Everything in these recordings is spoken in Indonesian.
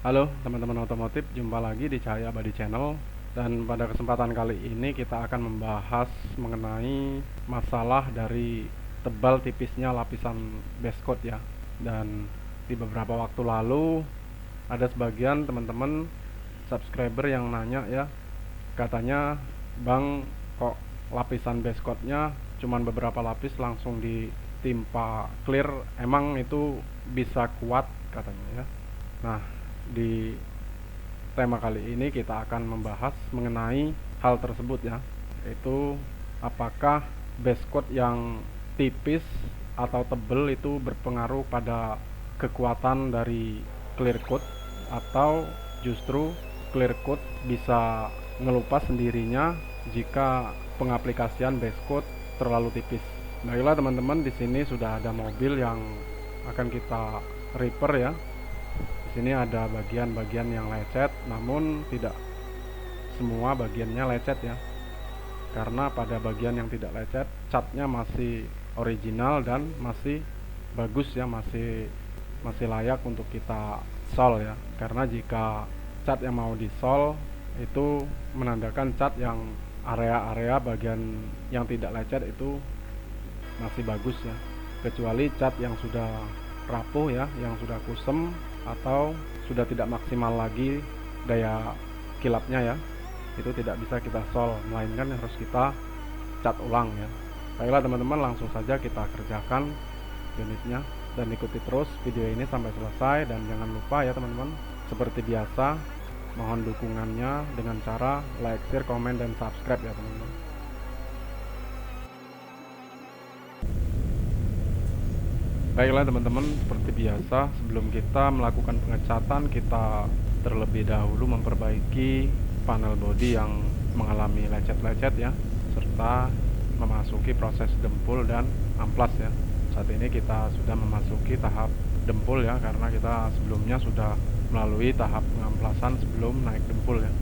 Halo teman-teman otomotif, jumpa lagi di Cahaya Abadi Channel. Dan pada kesempatan kali ini kita akan membahas mengenai masalah dari tebal tipisnya lapisan base coat ya. Dan di beberapa waktu lalu ada sebagian teman-teman subscriber yang nanya ya, katanya bang, kok lapisan base coatnya cuman beberapa lapis langsung ditimpa clear, emang itu bisa kuat katanya ya. Nah, di tema kali ini kita akan membahas mengenai hal tersebut ya, yaitu apakah base coat yang tipis atau tebal itu berpengaruh pada kekuatan dari clear coat, atau justru clear coat bisa ngelupas sendirinya jika pengaplikasian base coat terlalu tipis. Baiklah teman-teman, di sini sudah ada mobil yang akan kita repair ya. Di sini ada bagian-bagian yang lecet, namun tidak semua bagiannya lecet ya. Karena pada bagian yang tidak lecet, catnya masih original dan masih bagus ya, masih masih layak untuk kita sol ya. Karena jika cat yang mau disol itu menandakan cat yang area-area bagian yang tidak lecet itu masih bagus ya. Kecuali cat yang sudah rapuh ya, yang sudah kusem atau sudah tidak maksimal lagi daya kilapnya ya, itu tidak bisa kita sol, melainkan harus kita cat ulang ya. Baiklah teman-teman, langsung saja kita kerjakan unitnya dan ikuti terus video ini sampai selesai. Dan jangan lupa ya teman-teman, seperti biasa mohon dukungannya dengan cara like, share, komen, dan subscribe ya teman-teman. Baiklah teman-teman, seperti biasa sebelum kita melakukan pengecatan, kita terlebih dahulu memperbaiki panel bodi yang mengalami lecet-lecet ya, serta memasuki proses dempul dan amplas ya. Saat ini kita sudah memasuki tahap dempul ya, karena kita sebelumnya sudah melalui tahap pengamplasan sebelum naik dempul ya.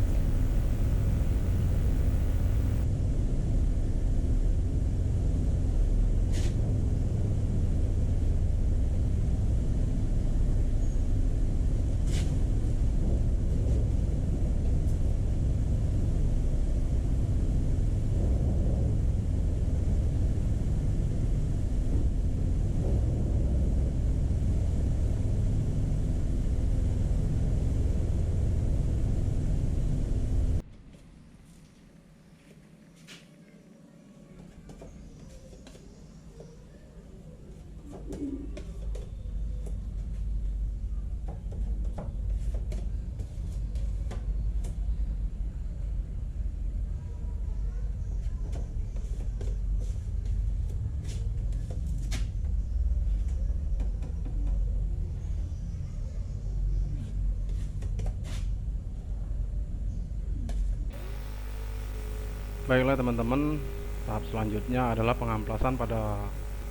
Baiklah teman-teman, tahap selanjutnya adalah pengamplasan pada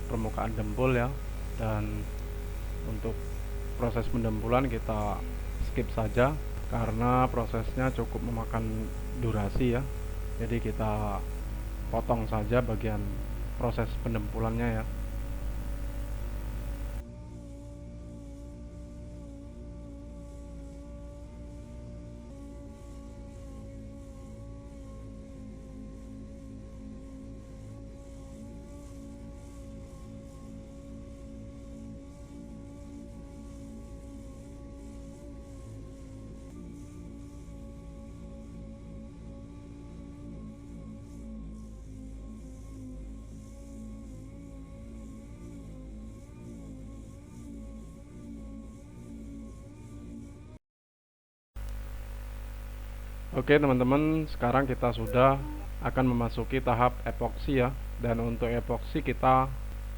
permukaan dempul ya. Dan untuk proses pendempulan kita skip saja karena prosesnya cukup memakan durasi ya. Jadi kita potong saja bagian proses pendempulannya ya. Oke teman-teman, sekarang kita sudah akan memasuki tahap epoksi ya. Dan untuk epoksi kita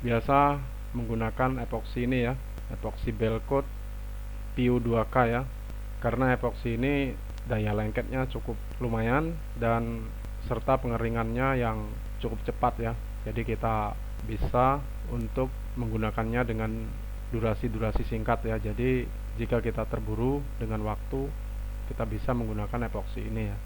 biasa menggunakan epoksi ini ya, epoksi Belcoat PU2K ya. Karena epoksi ini daya lengketnya cukup lumayan dan serta pengeringannya yang cukup cepat ya. Jadi kita bisa untuk menggunakannya dengan durasi-durasi singkat ya. Jadi jika kita terburu dengan waktu, kita bisa menggunakan epoksi ini ya.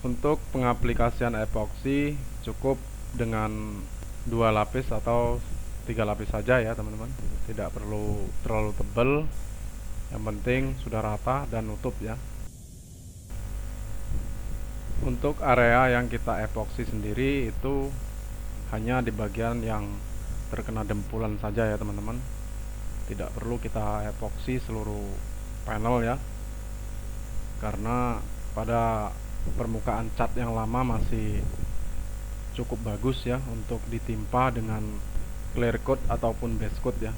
Untuk pengaplikasian epoksi cukup dengan 2 lapis atau 3 lapis saja ya teman-teman, tidak perlu terlalu tebal, yang penting sudah rata dan nutup ya. Untuk area yang kita epoksi sendiri itu hanya di bagian yang terkena dempulan saja ya teman-teman, tidak perlu kita epoksi seluruh panel ya, karena pada permukaan cat yang lama masih cukup bagus ya untuk ditimpa dengan clear coat ataupun base coat ya.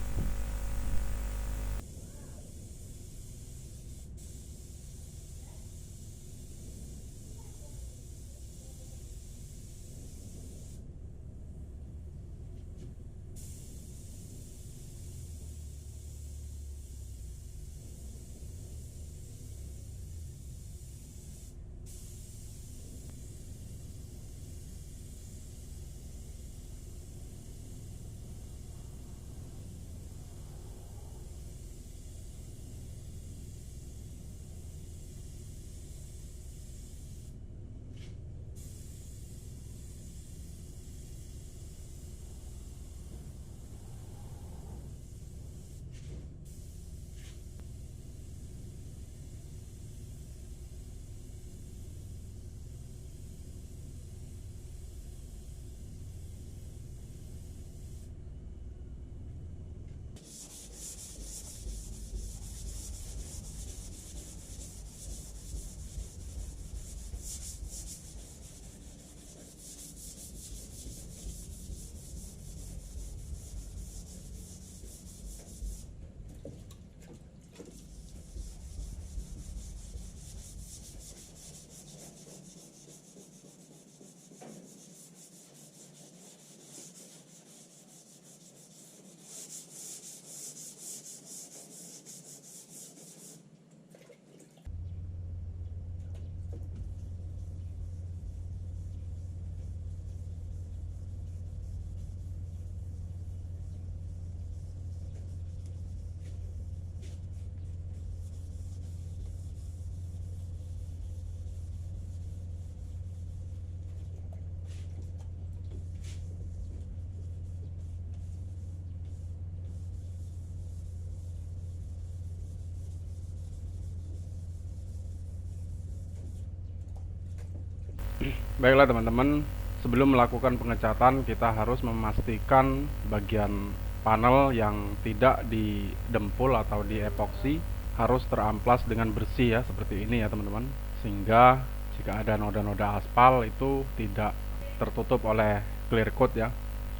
Baiklah teman-teman, sebelum melakukan pengecatan kita harus memastikan bagian panel yang tidak didempul atau diepoksi harus teramplas dengan bersih ya, seperti ini ya teman-teman, sehingga jika ada noda-noda aspal itu tidak tertutup oleh clear coat ya,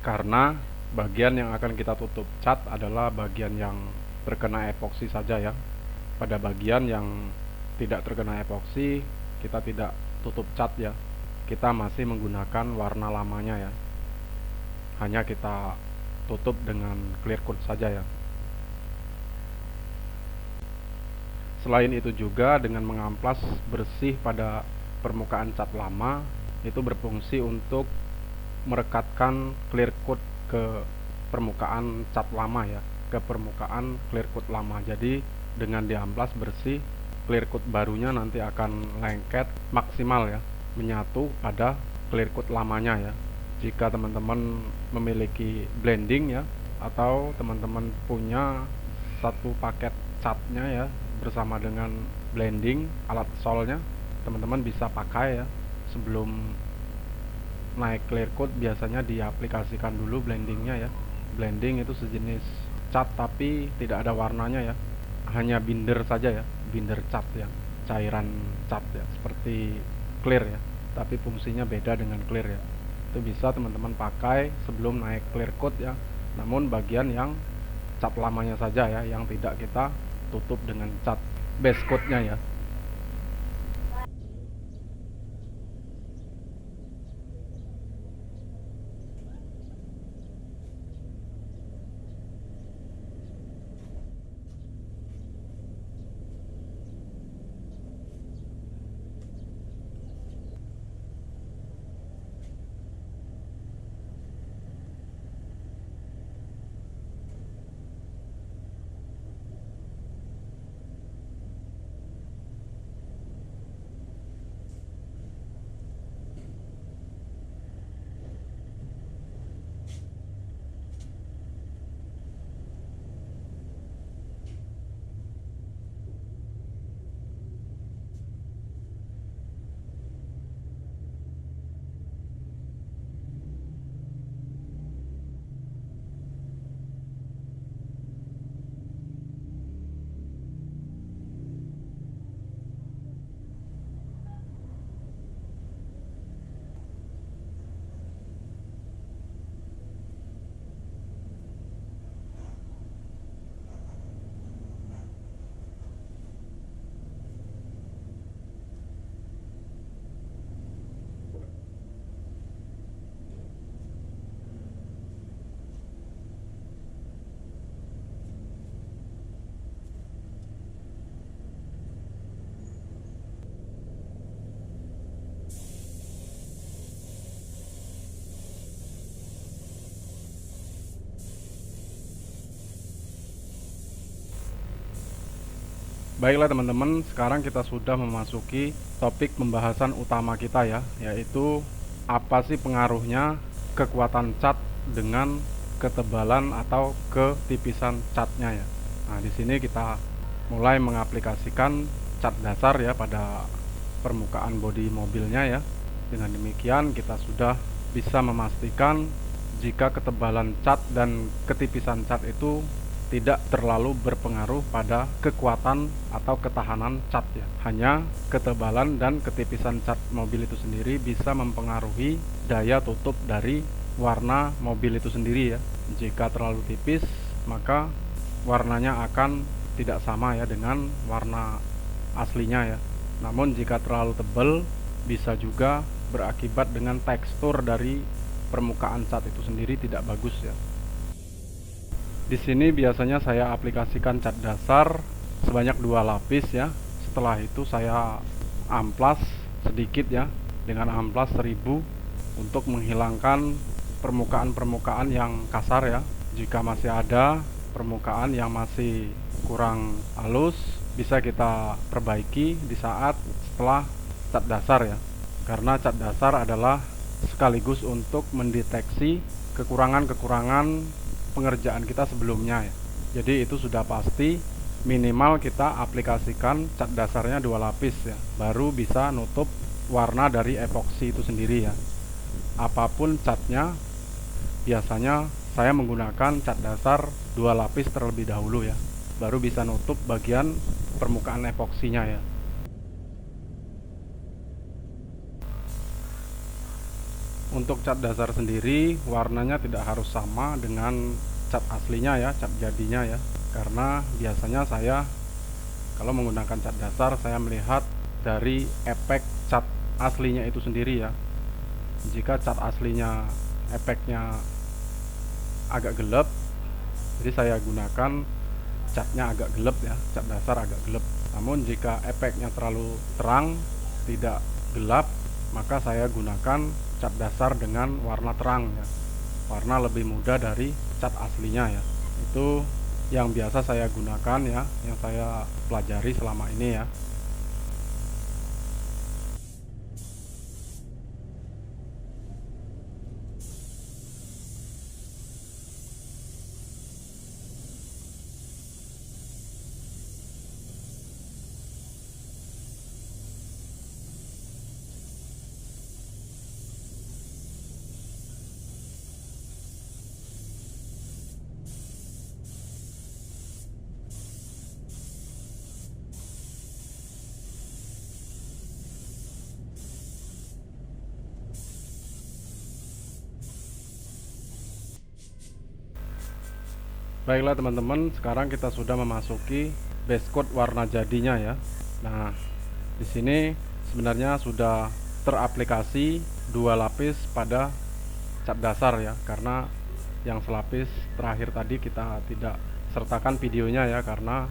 karena bagian yang akan kita tutup cat adalah bagian yang terkena epoksi saja ya. Pada bagian yang tidak terkena epoksi kita tidak tutup cat ya, kita masih menggunakan warna lamanya ya, hanya kita tutup dengan clear coat saja ya. Selain itu juga dengan mengamplas bersih pada permukaan cat lama itu berfungsi untuk merekatkan clear coat ke permukaan cat lama ya, ke permukaan clear coat lama. Jadi dengan diamplas bersih, clear coat barunya nanti akan lengket maksimal ya, menyatu pada clear coat lamanya ya. Jika teman-teman memiliki blending ya, atau teman-teman punya satu paket catnya ya bersama dengan blending alat solnya, teman-teman bisa pakai ya. Sebelum naik clear coat biasanya diaplikasikan dulu blendingnya ya. Blending itu sejenis cat tapi tidak ada warnanya ya, hanya binder saja ya, binder cat ya, cairan cat ya, seperti clear ya, tapi fungsinya beda dengan clear ya. Itu bisa teman-teman pakai sebelum naik clear coat ya, namun bagian yang cat lamanya saja ya, yang tidak kita tutup dengan cat base coatnya ya. Baiklah teman-teman, sekarang kita sudah memasuki topik pembahasan utama kita ya, yaitu apa sih pengaruhnya kekuatan cat dengan ketebalan atau ketipisan catnya ya. Nah, di sini kita mulai mengaplikasikan cat dasar ya pada permukaan bodi mobilnya ya. Dengan demikian kita sudah bisa memastikan jika ketebalan cat dan ketipisan cat itu tidak terlalu berpengaruh pada kekuatan atau ketahanan cat ya. Hanya ketebalan dan ketipisan cat mobil itu sendiri bisa mempengaruhi daya tutup dari warna mobil itu sendiri ya. Jika terlalu tipis, maka warnanya akan tidak sama ya dengan warna aslinya ya. Namun jika terlalu tebal, bisa juga berakibat dengan tekstur dari permukaan cat itu sendiri tidak bagus ya. Di sini biasanya saya aplikasikan cat dasar sebanyak 2 lapis ya. Setelah itu saya amplas sedikit ya dengan amplas 1000 untuk menghilangkan permukaan-permukaan yang kasar ya. Jika masih ada permukaan yang masih kurang halus, bisa kita perbaiki di saat setelah cat dasar ya. Karena cat dasar adalah sekaligus untuk mendeteksi kekurangan-kekurangan pengerjaan kita sebelumnya ya. Jadi itu sudah pasti minimal kita aplikasikan cat dasarnya 2 lapis ya, baru bisa nutup warna dari epoksi itu sendiri ya. Apapun catnya, biasanya saya menggunakan cat dasar 2 lapis terlebih dahulu ya, baru bisa nutup bagian permukaan epoksinya ya. Untuk cat dasar sendiri warnanya tidak harus sama dengan cat aslinya ya, cat jadinya ya. Karena biasanya saya kalau menggunakan cat dasar, saya melihat dari efek cat aslinya itu sendiri ya. Jika cat aslinya efeknya agak gelap, jadi saya gunakan catnya agak gelap ya, cat dasar agak gelap. Namun jika efeknya terlalu terang, tidak gelap, maka saya gunakan cat dasar dengan warna terang ya, warna lebih muda dari cat aslinya ya. Itu yang biasa saya gunakan ya, yang saya pelajari selama ini ya. Baiklah teman-teman, sekarang kita sudah memasuki base coat warna jadinya ya. Nah, di sini sebenarnya sudah teraplikasi 2 lapis pada cat dasar ya, karena yang selapis terakhir tadi kita tidak sertakan videonya ya, karena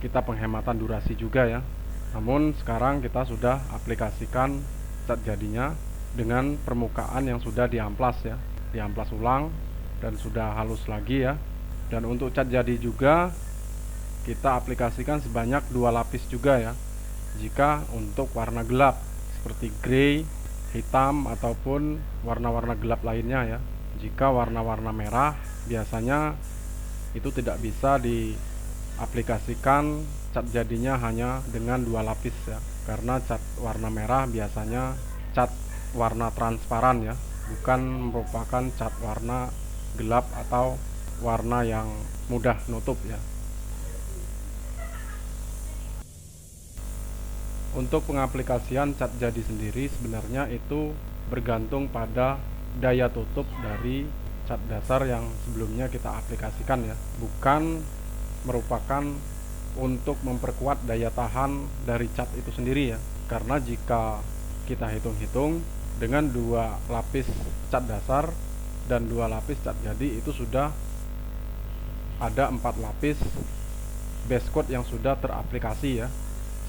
kita penghematan durasi juga ya. Namun sekarang kita sudah aplikasikan cat jadinya dengan permukaan yang sudah diamplas ya, diamplas ulang dan sudah halus lagi ya. Dan untuk cat jadi juga kita aplikasikan sebanyak 2 lapis juga ya. Jika untuk warna gelap seperti grey, hitam ataupun warna-warna gelap lainnya ya. Jika warna-warna merah biasanya itu tidak bisa diaplikasikan cat jadinya hanya dengan 2 lapis ya. Karena cat warna merah biasanya cat warna transparan ya, bukan merupakan cat warna gelap atau warna yang mudah nutup ya. Untuk pengaplikasian cat jadi sendiri sebenarnya itu bergantung pada daya tutup dari cat dasar yang sebelumnya kita aplikasikan ya, bukan merupakan untuk memperkuat daya tahan dari cat itu sendiri ya. Karena jika kita hitung-hitung dengan 2 lapis cat dasar dan 2 lapis cat jadi, itu sudah ada 4 lapis base coat yang sudah teraplikasi ya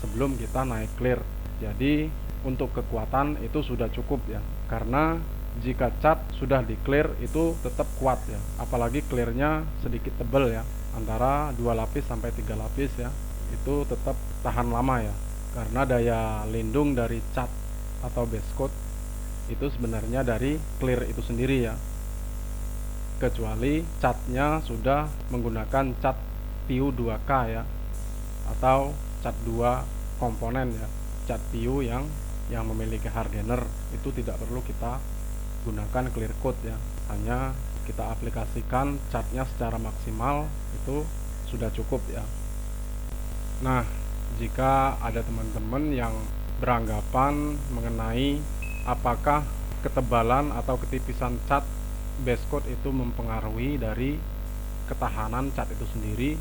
sebelum kita naik clear. Jadi untuk kekuatan itu sudah cukup ya, karena jika cat sudah di clear itu tetap kuat ya, apalagi clearnya sedikit tebal ya, antara 2 lapis sampai 3 lapis ya. itu tetap tahan lama ya, karena daya lindung dari cat atau base coat itu sebenarnya dari clear itu sendiri ya, kecuali catnya sudah menggunakan cat PU 2K ya, atau cat 2 komponen ya. Cat PU yang memiliki hardener itu tidak perlu kita gunakan clear coat ya, hanya kita aplikasikan catnya secara maksimal itu sudah cukup ya. Nah, jika ada teman-teman yang beranggapan mengenai apakah ketebalan atau ketipisan cat base coat itu mempengaruhi dari ketahanan cat itu sendiri,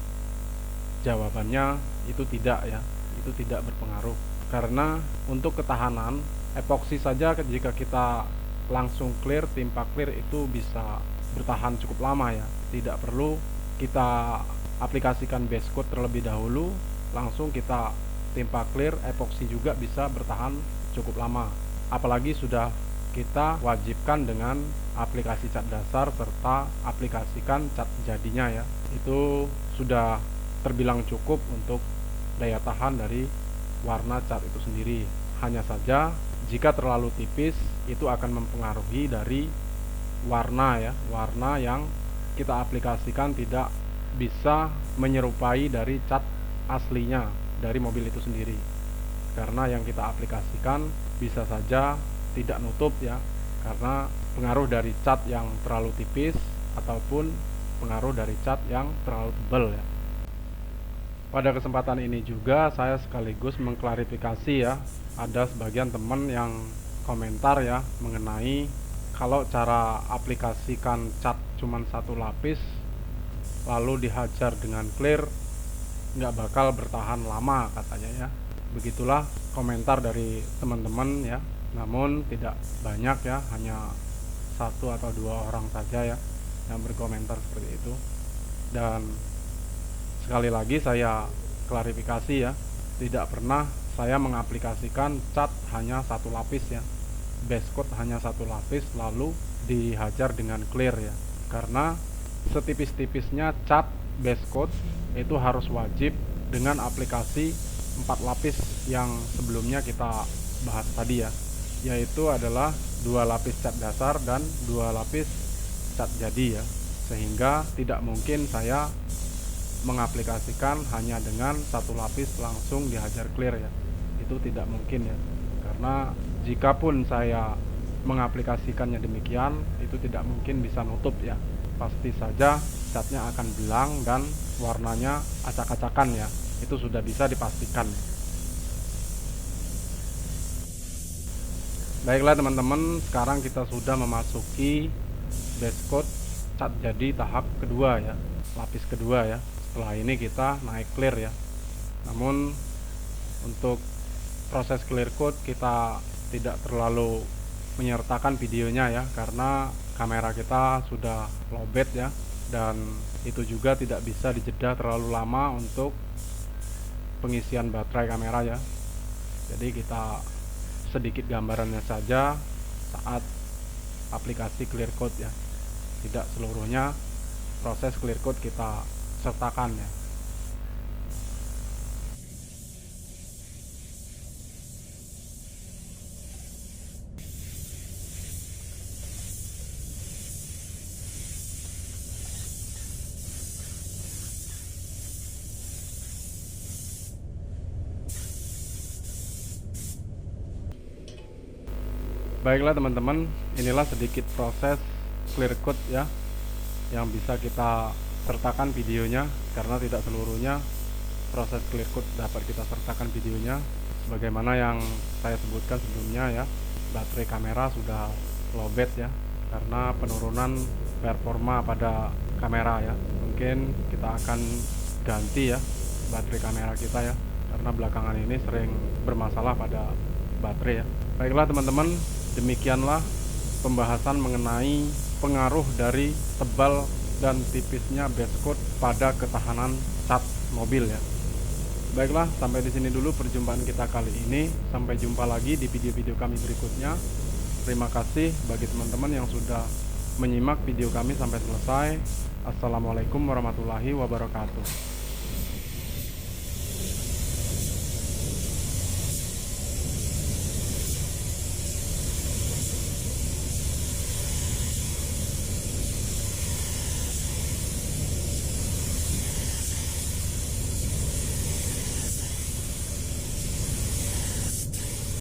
jawabannya itu tidak ya, itu tidak berpengaruh. Karena untuk ketahanan epoksi saja jika kita langsung clear, timpa clear itu bisa bertahan cukup lama ya, tidak perlu kita aplikasikan base coat terlebih dahulu langsung kita timpa clear, epoksi juga bisa bertahan cukup lama. Apalagi sudah kita wajibkan dengan aplikasi cat dasar serta aplikasikan cat jadinya ya, itu sudah terbilang cukup untuk daya tahan dari warna cat itu sendiri. Hanya saja jika terlalu tipis itu akan mempengaruhi dari warna ya, warna yang kita aplikasikan tidak bisa menyerupai dari cat aslinya dari mobil itu sendiri, karena yang kita aplikasikan bisa saja tidak nutup ya, karena pengaruh dari cat yang terlalu tipis ataupun pengaruh dari cat yang terlalu tebal ya. Pada kesempatan ini juga saya sekaligus mengklarifikasi ya, ada sebagian teman yang komentar ya mengenai kalau cara aplikasikan cat cuman satu lapis lalu dihajar dengan clear nggak bakal bertahan lama katanya ya. Begitulah komentar dari teman-teman ya, namun tidak banyak ya, hanya 1 atau 2 orang saja ya yang berkomentar seperti itu. Dan sekali lagi saya klarifikasi ya, tidak pernah saya mengaplikasikan cat hanya satu lapis ya, base coat hanya satu lapis lalu dihajar dengan clear ya, karena setipis-tipisnya cat base coat itu harus wajib dengan aplikasi 4 lapis yang sebelumnya kita bahas tadi ya, yaitu adalah 2 lapis cat dasar dan 2 lapis cat jadi ya, sehingga tidak mungkin saya mengaplikasikan hanya dengan 1 lapis langsung dihajar clear ya, itu tidak mungkin ya, karena jikapun saya mengaplikasikannya demikian itu tidak mungkin bisa nutup ya, pasti saja catnya akan belang dan warnanya acak-acakan ya, itu sudah bisa dipastikan. Baiklah teman-teman, sekarang kita sudah memasuki base coat cat jadi tahap kedua ya, lapis kedua ya. Setelah ini kita naik clear ya. Namun untuk proses clear coat kita tidak terlalu menyertakan videonya ya, karena kamera kita sudah lowbat ya, dan itu juga tidak bisa dijeda terlalu lama untuk pengisian baterai kamera ya. Jadi kita sedikit gambarannya saja saat aplikasi clear coat ya, tidak seluruhnya proses clear coat kita sertakan ya. Baiklah teman-teman, inilah sedikit proses clear coat ya yang bisa kita sertakan videonya, karena tidak seluruhnya proses clear coat dapat kita sertakan videonya. Sebagaimana yang saya sebutkan sebelumnya ya, baterai kamera sudah lowbat ya, karena penurunan performa pada kamera ya. Mungkin kita akan ganti ya baterai kamera kita ya, karena belakangan ini sering bermasalah pada baterai ya. Baiklah teman-teman, demikianlah pembahasan mengenai pengaruh dari tebal dan tipisnya base coat pada ketahanan cat mobil ya. Baiklah, sampai di sini dulu perjumpaan kita kali ini. Sampai jumpa lagi di video-video kami berikutnya. Terima kasih bagi teman-teman yang sudah menyimak video kami sampai selesai. Assalamualaikum warahmatullahi wabarakatuh.